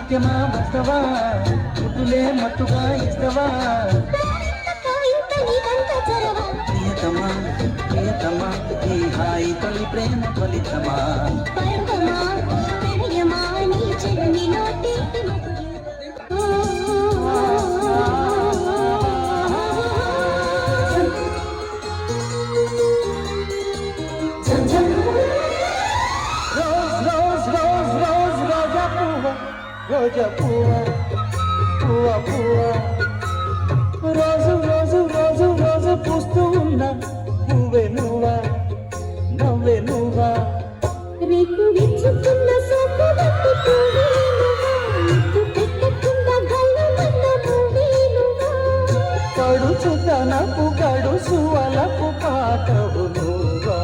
ముఖ్యమా వస్తవా ముద్దులే మత్తుగా ఇస్తవా ప్రియతమా ప్రియతమా ఈ హాయి తొలి ప్రేమ ఫలితమా రోజా పువ్వా పువ్వా పువ్వా రోజు రోజు రోజు రోజు పూస్తూ ఉన్నా పువ్వే నువ్వా నవ్వే నువ్వా రేకు విచ్చుకున్న సోపు కడు చుట్టనపు కడు సువలపు పాటవు నువ్వా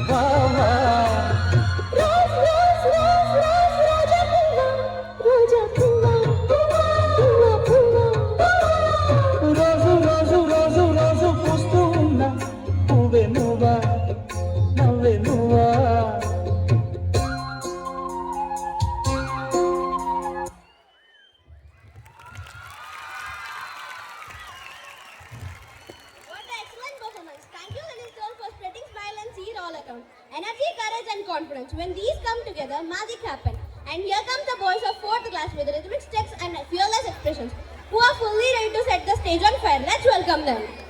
బావా Energy, courage and confidence. When these come together, magic happens. And here come the boys of 4th class with rhythmic steps and fearless expressions, who are fully ready to set the stage on fire. Let's welcome them.